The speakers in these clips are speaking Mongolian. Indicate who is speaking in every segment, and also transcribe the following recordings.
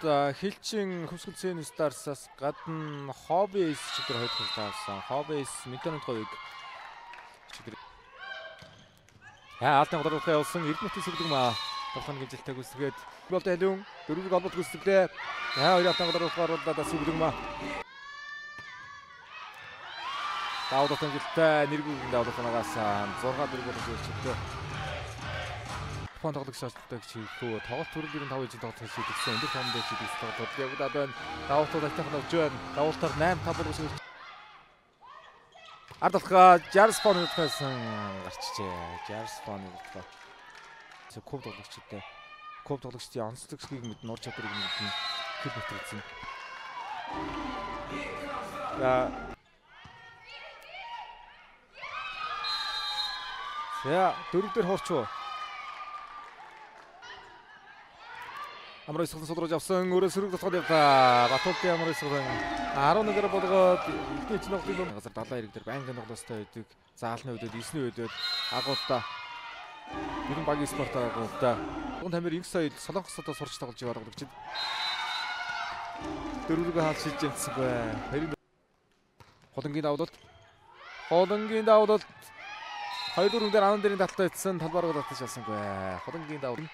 Speaker 1: Хилчин Хөмсгөлцэн Старсаас гадна Хоббис чигээр хоёр тавсан. Хоббис Мэдэнэт говийг чигээр алтын годортой явуулсан Эрдэнэтийн сүлгэмаа тоглохын гэмжилтэй гүйцэтгээд бол дэлгүүн дөрвийг олбот гүйцэтгэлээ. Хоёр алтын годортой оруулаад сүлгэмаа Даудот гэмжилтэй нэргүүгийн Даудот нагаас 6-4 гол өгчтэй. Фон тоглогч шалтгаалтай чиглэлөө тоглолт төрөл 95-ийн тоглолт хийсэн. Өндөр фонд дээр чиглэл тоглолт явагдаад байна. Даудот алтайхан авч байна. Даудтаар 8-5 болгож өгч. Ардалха Жарс фон үлдсэн гарчжээ. Жарс фон үлдсэн. Куб тоглогчтой. Куб тоглогчдын онцлогчгийг мэднэ, ур чадварыг мэднэ. Хэд мэтрэгдсэн. За, дөрөв дээр хуурч. Амар исгэн судраж авсан өөрөө сөрөг дотоод явлаа. Батуултын амар исгэн 11-ээр болгоод ихний чинь тоглолтын газар 70 хэрэг дээр байнгын тоглолттой байдаг. Заалны үедээ 9-ний үедээ агуултаа нэгэн багийн спорт агуултаа. Гон тамир инх соёл Солонгосод сурч тоглож яваад байгаа гэж. Дөрвөөрөө хаалт шилж юмцсангүй. Холонгийн давдалт. Холонгийн давдалт. Хоёр дөрөв дээр анан дээрийн таталтай ицсэн талбараа татаж алсангүй. Холонгийн давдалт.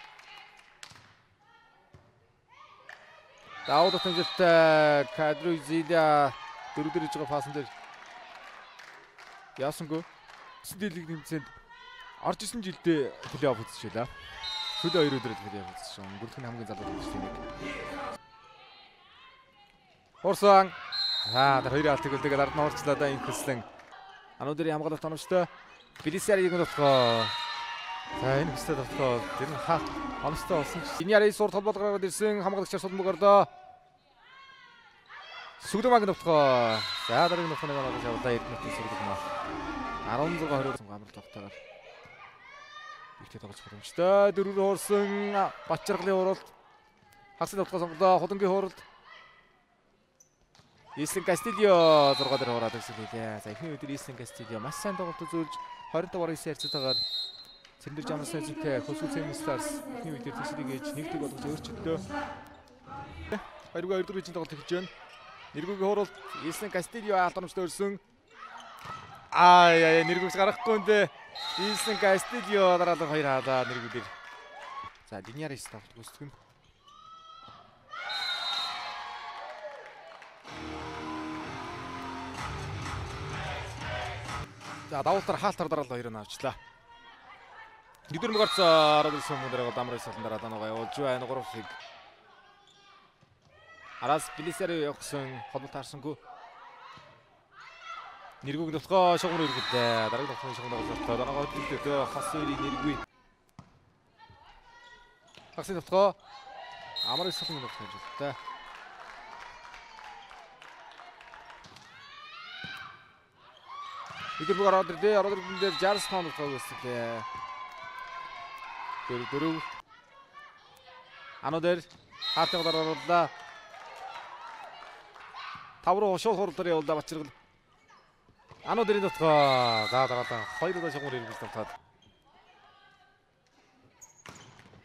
Speaker 1: Даудот хэмжилтэй Кадруизида дөрөв дээр иж байгаа фасан дээр яасангүй. Сэлийг нэмцэнд орж исэн жилдээ плей-офф үзчихлээ. Сүүлийн 2 өдрөд плей-офф үзсэн. Бүрдхэн хамгийн залуу гэж тийм нэг. Орсон. Тэр хоёрын алтыг үлдээгээд ард нь орчлаа да инхэслэн. Ануудын хамгаалалт тономжтой. Билисярийг нь болохоо. За энэ хэстэй тоглоо. Тэр нь хаа онцтой болсон. Иньяри сур толбол гаргаад ирсэн хамгаалагчаар судмаг орлоо. Сүглэмаг нөтгөө. За дараагийн нөтгөө нэг оруулж явуулаа Эрдэнэтийн сүглэмаа. 16-20 амралт тогтоогоор. Ихтэй тоглож боломжтой. Дөрөв хуурсан Батчаргалын уралт. Хагас нөтгөө сонголоо. Холонгийн хуралд. Ислэн Кастильо 6 дээр хуураад ирсэн лээ. За эхний үед Ислэн Кастильо маш сайн тоглолт үзүүлж 25-9 ярцтайгаар Цэндэр Жамсны зүйтэй Хөмсгөлцэн Старс эхний үед төсөлийг ээж нэгдэг болгож өөрчлөлтөө. Хоёрын өдрийн тоглолт хийж байна. Нэргүүгийн хуралд Ислэн Кастильо алтарамжтай өрсөн. Нэргүүгс гарахгүй нэ. Ислэн Кастильо дараалал 2 хаалаа нэргүүдээр. За Линьярис тоглолт гүйцэтгэн. За давуултар хаалтар дараалал 2 авчлаа. Нэгдүгээр мөгөрц ороод ирсэн хүмүүрээ дамрын салан дараа данаагаа явуулж байна 3-ыг. Араас Билисяри явахсан холбоо таарсангүй. Нэргүүг нутгаа шугамар иргэлээ. Дараагийн нутгийн шугамар болтой. Данаагаа хөдлөлтөө хас хоёрын нэргүй. Хагсын нутгаа амар их салан нутгаа хэлжтэй. Нэгдүгээр ороод ирлээ. Ороод ирээн дээр Жарс фон нутгаа үүсэлээ. Дөрөв. Ануудэр хаалтын годор орууллаа. 5 руу шууд хурлаар явуулаа Батчаргал. Ануудэрийн нутгаа. За дараалал 2 удаа шугамар иргэж тавтаад.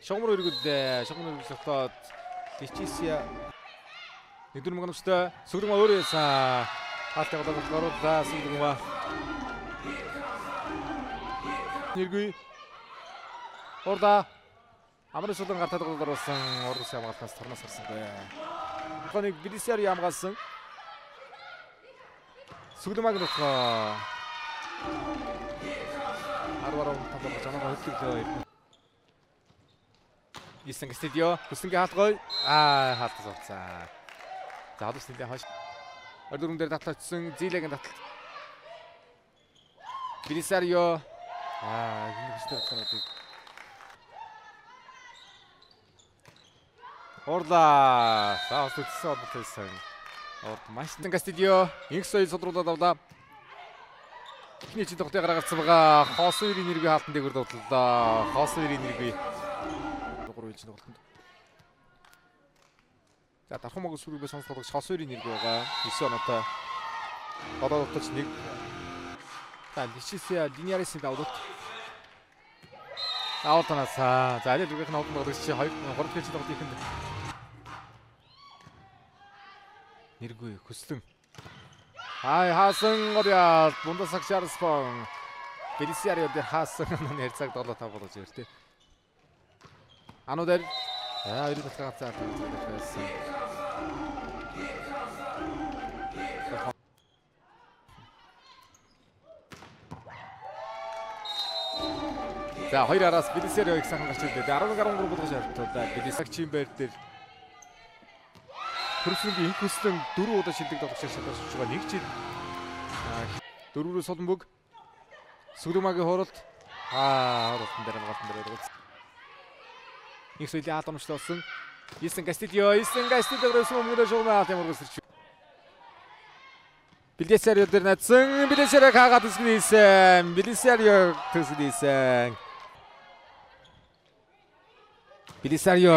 Speaker 1: Шугамар иргэлээ. Шугамар иргэж тавтаад Личисия нэгдүгээр мөнгөмжтэй сүгрэмээ өөрөө яасан. Хаалтын годор орууллаа сүгрэмээ. Нэргүй Орда Амрын сулан гартад гол оруулсан Орус хамгаалтаас торноос гарсангүй. Хоног Билисяри хамгаалсан. Сүглэмаг нутгаа. 10-аар тавлаж анаа хөдлөлөө. Ислэн Кастильо хүсэнгийн хаалтгой. Хаалтас болцаа. За одоос нэлээ хойш. Ордөрөн дээр татлагдсан Зилагийн таталт. Билисярио энэ хэстэй татлагдыг Орла саас үтсэн болчихсон. Орд Машин Кастильо инх соёл судруулаад авлаа. Эхний чинь тогтыг гаргацсан байгаа. Хос хоёрын нэргүй хаалтан дээр дуудлаа. Хос хоёрын нэргүй 3 үеийн тоглолтод. За дархан мог сүрүүгээ сонслогч Хос хоёрын нэргүй байгаа. 9 оноотой. Одоо утгач нэг. За Личисия Линьярисын давлт. Аутанасаа. За аль дүгийнх нь аутан тоглогч чи 2 3 дахь тоглолт ихэнд Нэргүй хөслөн. Хаасан гориал бундасаг Чарльспон. Белисярио дээр хаасан нэр цаг 7-5 болж иртээ. Ану дээр хоёрын талхаа цаалт байсан. За хоёр араас Белисярио их сайхан гарч ирлээ. 11-13 болгож харагдтаа. Белисаг Чимбер дээр Хөрсөнгийн инх хөслөн 4 удаа шилдэг тоглож шалгаж байгаа. Нэг жил 4-өөс Солонбөг Сүрэмагийн хуралд хуралдан дээр галтан дээр үз. Их сөйлийн хадамжлуулсан. Исэн Кастильо өмнөд шуумаа тэмэргэн сэрч. Белисярио дээр надсан. Белисярио хаагаад төсгөөсөн. Белисярио төсгөөсөн. Белисярио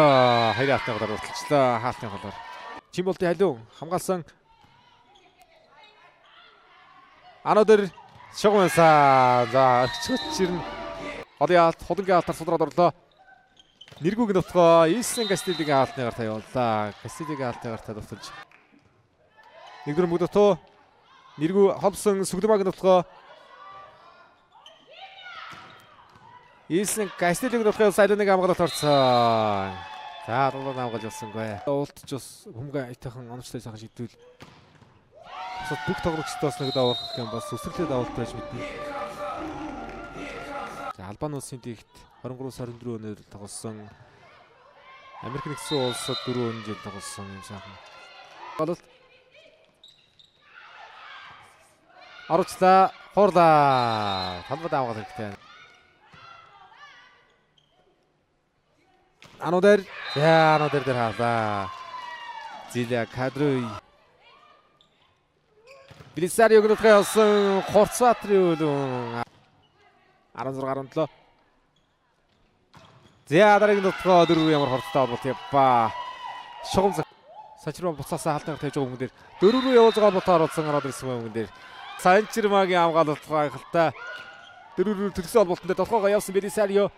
Speaker 1: хоёр алтны голоор урталчлаа. Хаалтны голоор. Чимболтын халиун хамгаалсан. Анодер шугамсаа. За орчигч ирнэ. Одояалт худангийн алтаар судраад орлоо. Нэргүүг нутгаа Исэн Кастильогийн алтныгаар тавиуллаа. Кастильогийн алтныгаар тавьуулж. Нэгдүгээр мөгдөлтөө нэргүү холбсон Сүгдэмагийн нутгаа Исэн Кастильогийн нутгаа сайлоныг амгалалт орцсон. За дулаан амгалж олсонгүй. Уултч бас хүмгэн айтайхан оновчтой сайхан шийдвэл бусад бүх тоглогчдоос нэг давуулах юм бас өсвөрлөд давуулт байж мэднэ. За Албан улсын дэгт 23-24 өнөөр тоглосон. Америк нэгдсэн улсад 4 жил тоглосон юм сайхан. Гололт Аруучлаа хуурлаа. Талбад авах хэрэгтэй. Анодер дээр хаалаа. Зиля кадрой. Белисяриог нутгaalсан Хорцбаатрын үлэн 16-17. За дараагийн нутгаа 4 ямар хорцтой холбоотой ба. Шугам Сачруу буцаасаа хаалтнаар тавьж байгаа хүн дээр 4 рүү явуулж байгаа холбоотой оруулсан ороод ирсэн хүн дээр. Санчирмагийн амгаалалт гайхалтай 4 рүү төлсөн холбоотон дээр толгоогоо явсан Белисярио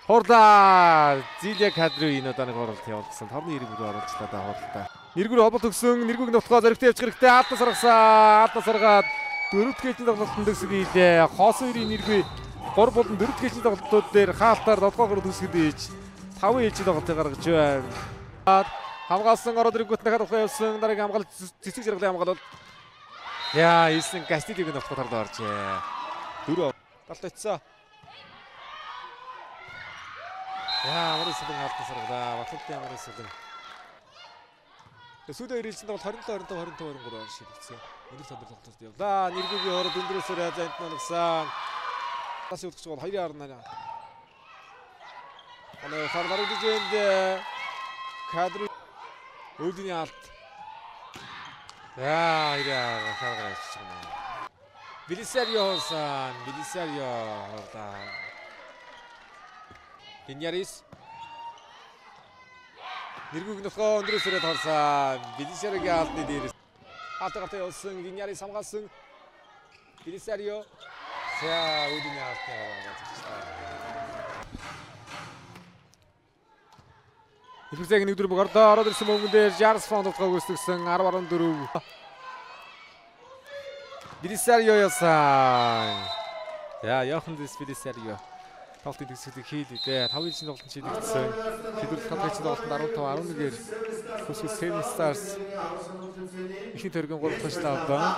Speaker 1: хурдаа Зиля кадрын энэ удаа нэг оролт явуулсан. Торны 90 бүр оруулчлаа да хурдаа. Нэргүүр холболт өгсөн. Нэргүүг нутгаа зоригтой явчих хэрэгтэй. Аатна саргасан. Аатна саргаад 4-р гээжийн тоглолтод төсгөөлээ. Хоос 2-ийн нэргүй 3 болон 4-р гээжийн тоглолтууд дээр хаалтаар 7-оор төсгөлөөж 5 ээжийн тоглолтыг гаргаж байна. Хамгаалсан ороод ирэнгүүт дахиад ухаа явсан. Дараагийн хамгаалалт цэцэг жаргалын хамгаалалт. Яа, Исэн Кастильогийн нутгаа тарлаа оржээ. 4 талт очсон. Яа, амар сүлэн хаалтан саргалаа. Батлын амар сүлэн. Сүүлийн ирэлцэнд бол 27-25-23 шилжсэн. Өндөр сандар тоглолтод явлаа. Нэргүүгийн хород өндрөөсөөр хязгаанд нагсан. Бас үтгэж бол 2.8. Манай хардар үжинд кадр өөдний алт. Яа, ирээ харгарч байна. Белисярио хоолаа. Иньярис нэргүүг нөхөө өндрөөсөөр харсан. Белисяриогийн алтны дээрээс хатагтай явсан. Иньярис хамгаалсан. Белисярио за өөдний алтны гараад. Илүүцэг нэгдүгээр бүг ороод ирсэн мөнгөн дээр Чарльспон тоглох гүйцэтгсэн 10-14. Белисярио ясан. За Йохан Белисярио тоглолтын төгсгөлийг хийлээ. 5 жилийн тоглолтод шийдэгдсэн. Шийдвэрлэх хамгаалалтын тоглолтод 15-11-ээр Хүсэл Seven Stars ихний төргийн 3 тооцоо авлаа.